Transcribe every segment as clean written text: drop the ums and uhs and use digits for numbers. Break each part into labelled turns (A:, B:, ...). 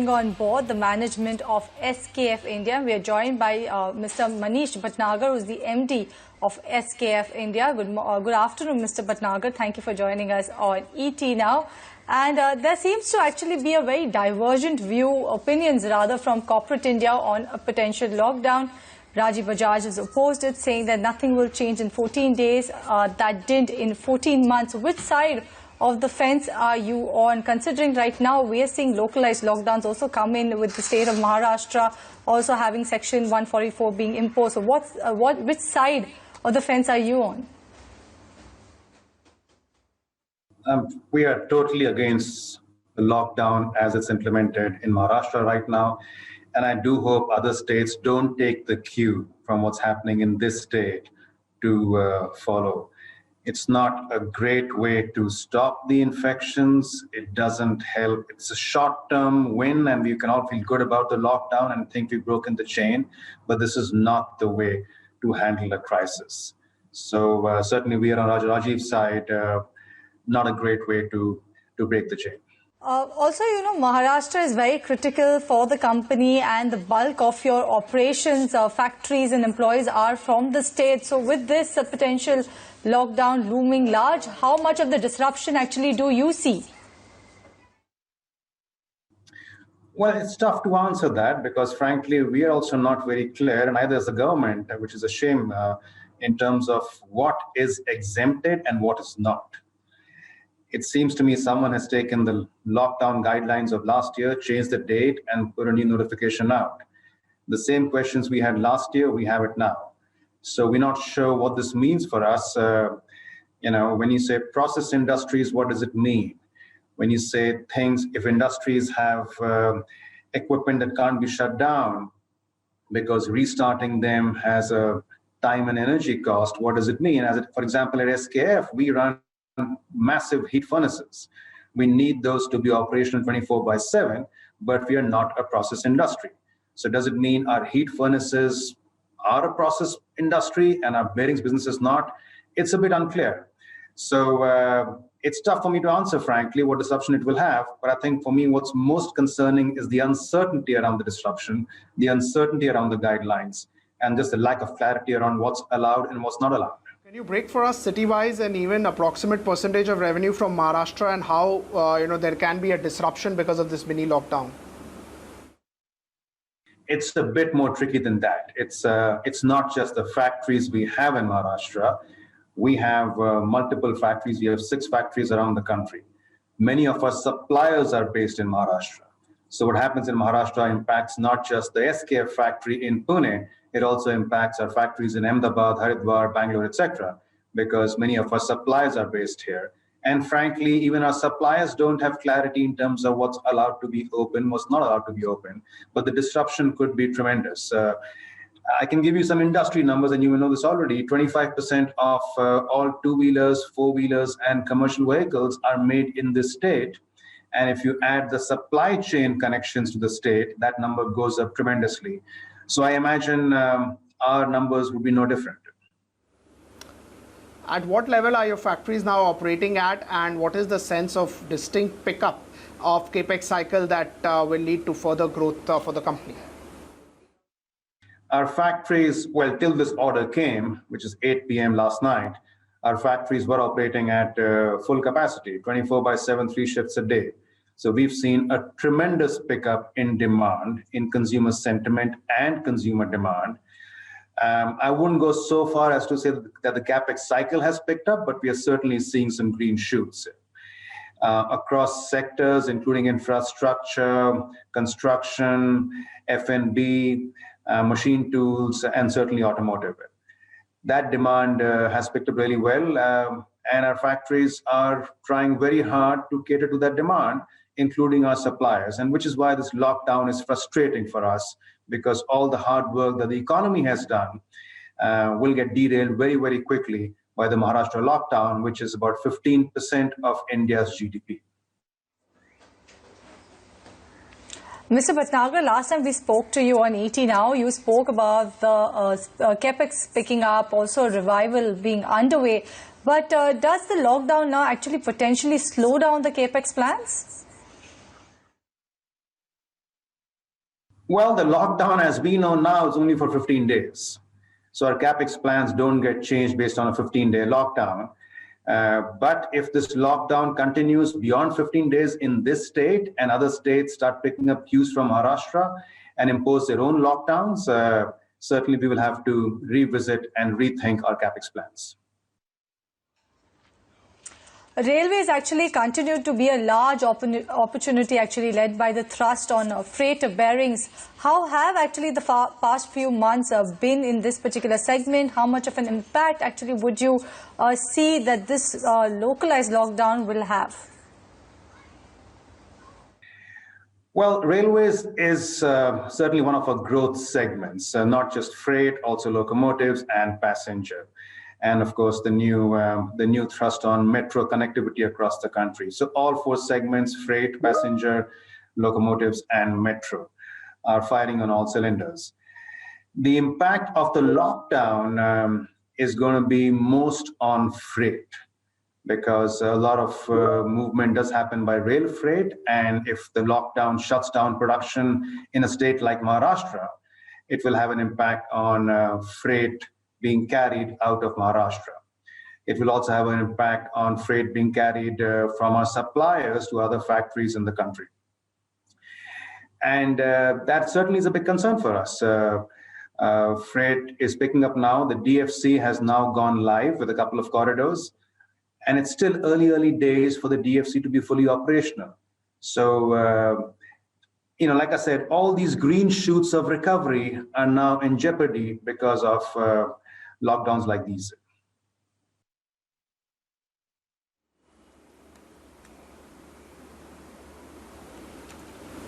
A: On board the management of SKF India. We are joined by Mr. Manish Bhatnagar, who is the MD of SKF India. Good afternoon, Mr. Bhatnagar. Thank you for joining us on ET now. And there seems to actually be a very divergent opinions rather, from corporate India on a potential lockdown. Rajiv Bajaj has opposed it, saying that nothing will change in 14 days. That didn't in 14 months. Which side of the fence are you on, considering right now we are seeing localized lockdowns also come in with the state of Maharashtra also having section 144 being imposed? So which side of the fence are you on?
B: We are totally against the lockdown as it's implemented in Maharashtra right now, and I do hope other states don't take the cue from what's happening in this state to follow. It's not a great way to stop the infections. It doesn't help. It's a short-term win, and we can all feel good about the lockdown and think we've broken the chain, but this is not the way to handle a crisis. So certainly we are on Rajiv's side, not a great way to break the chain.
A: Also, Maharashtra is very critical for the company, and the bulk of your operations, factories and employees are from the state. So with this potential lockdown looming large, how much of the disruption actually do you see?
B: Well, it's tough to answer that because, frankly, we are also not very clear, and neither is the government, which is a shame, in terms of what is exempted and what is not. It seems to me someone has taken the lockdown guidelines of last year, changed the date, and put a new notification out. The same questions we had last year, we have it now. So we're not sure what this means for us. When you say process industries, what does it mean? When you say things, if industries have equipment that can't be shut down because restarting them has a time and energy cost, what does it mean? For example, at SKF, we run massive heat furnaces. We need those to be operational 24/7, but we are not a process industry. So does it mean our heat furnaces are a process industry and our bearings business is not? It's a bit unclear. So it's tough for me to answer, frankly, what disruption it will have. But I think for me, what's most concerning is the uncertainty around the disruption, the uncertainty around the guidelines, and just the lack of clarity around what's allowed and what's not allowed.
C: Can you break for us city-wise and even approximate percentage of revenue from Maharashtra, and how there can be a disruption because of this mini lockdown?
B: It's a bit more tricky than that. It's not just the factories we have in Maharashtra. We have multiple factories. We have 6 factories around the country. Many of our suppliers are based in Maharashtra. So what happens in Maharashtra impacts not just the SKF factory in Pune, it also impacts our factories in Ahmedabad, Haridwar, Bangalore, etc., because many of our suppliers are based here. And frankly, even our suppliers don't have clarity in terms of what's allowed to be open, what's not allowed to be open, but the disruption could be tremendous. I can give you some industry numbers, and you will know this already. 25% of all two-wheelers, four-wheelers, and commercial vehicles are made in this state. And if you add the supply chain connections to the state, that number goes up tremendously. So I imagine our numbers would be no different.
C: At what level are your factories now operating at, and what is the sense of distinct pickup of capex cycle that will lead to further growth for the company?
B: Our factories, well, till this order came, which is 8 p.m. last night, our factories were operating at full capacity, 24/7, 3 shifts a day. So we've seen a tremendous pickup in demand, in consumer sentiment and consumer demand. I wouldn't go so far as to say that the capex cycle has picked up, but we are certainly seeing some green shoots across sectors, including infrastructure, construction, F&B, machine tools, and certainly automotive. That demand has picked up really well, and our factories are trying very hard to cater to that demand, including our suppliers, and which is why this lockdown is frustrating for us, because all the hard work that the economy has done will get derailed very, very quickly by the Maharashtra lockdown, which is about 15% of India's GDP.
A: Mr. Bhatnagar, last time we spoke to you on ET Now, you spoke about the capex picking up, also revival being underway. But does the lockdown now actually potentially slow down the capex plans?
B: Well, the lockdown, as we know now, is only for 15 days. So our capex plans don't get changed based on a 15-day lockdown. But if this lockdown continues beyond 15 days in this state and other states start picking up cues from Maharashtra and impose their own lockdowns, certainly we will have to revisit and rethink our capex plans.
A: Railways actually continue to be a large opportunity actually led by the thrust on freight bearings. How have actually the past few months been in this particular segment? How much of an impact actually would you see that this localized lockdown will have?
B: Well, railways is certainly one of our growth segments, not just freight, also locomotives and passenger. And of course, the new thrust on metro connectivity across the country. So all four segments, freight, passenger, locomotives, and metro, are firing on all cylinders. The impact of the lockdown is going to be most on freight, because a lot of movement does happen by rail freight. And if the lockdown shuts down production in a state like Maharashtra, it will have an impact on freight being carried out of Maharashtra. It will also have an impact on freight being carried from our suppliers to other factories in the country. And that certainly is a big concern for us. Freight is picking up now. The DFC has now gone live with a couple of corridors, and it's still early days for the DFC to be fully operational. So, like I said, all these green shoots of recovery are now in jeopardy because of lockdowns like these.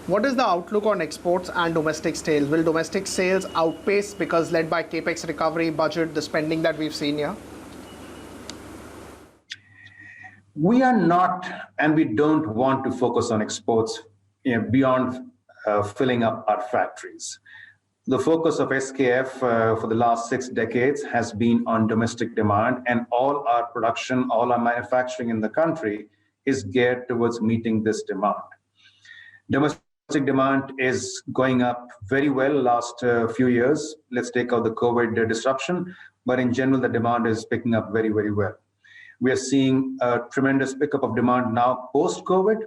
C: What is the outlook on exports and domestic sales? Will domestic sales outpace, because led by capex recovery budget, the spending that we've seen here?
B: We are not, and we don't want to focus on exports beyond filling up our factories. The focus of SKF for the last 6 decades has been on domestic demand, and all our production, all our manufacturing in the country is geared towards meeting this demand. Domestic demand is going up very well last few years. Let's take out the COVID disruption, but in general, the demand is picking up very, very well. We are seeing a tremendous pickup of demand now post-COVID,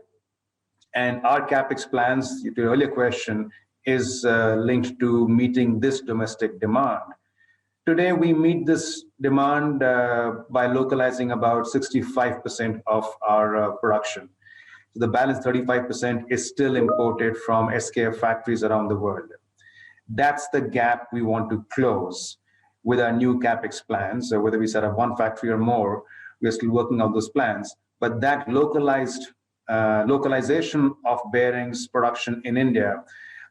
B: and our capex plans, to your earlier question, is linked to meeting this domestic demand. Today, we meet this demand by localizing about 65% of our production. So the balance 35% is still imported from SKF factories around the world. That's the gap we want to close with our new capex plans. So whether we set up one factory or more, we're still working on those plans. But that localization of bearings production in India,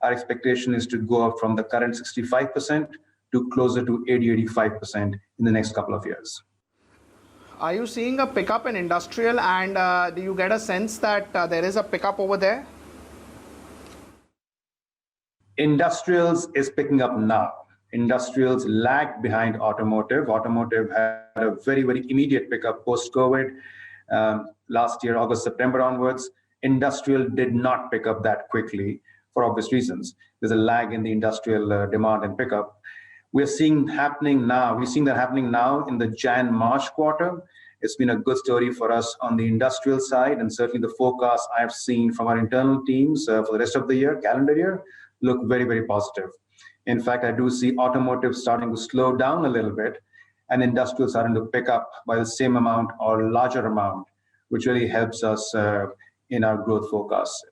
B: our expectation is to go up from the current 65% to closer to 80-85% in the next couple of years.
C: Are you seeing a pickup in industrial, and do you get a sense that there is a pickup over there?
B: Industrials is picking up now. Industrials lagged behind automotive. Automotive had a very, very immediate pickup post-COVID. Last year, August, September onwards. Industrial did not pick up that quickly for obvious reasons. There's a lag in the industrial demand and pickup. We're seeing happening now. We're seeing that happening now in the Jan-March quarter. It's been a good story for us on the industrial side, and certainly the forecast I've seen from our internal teams for the rest of the year, calendar year, look very, very positive. In fact, I do see automotive starting to slow down a little bit, and industrial starting to pick up by the same amount or larger amount, which really helps us in our growth forecasts.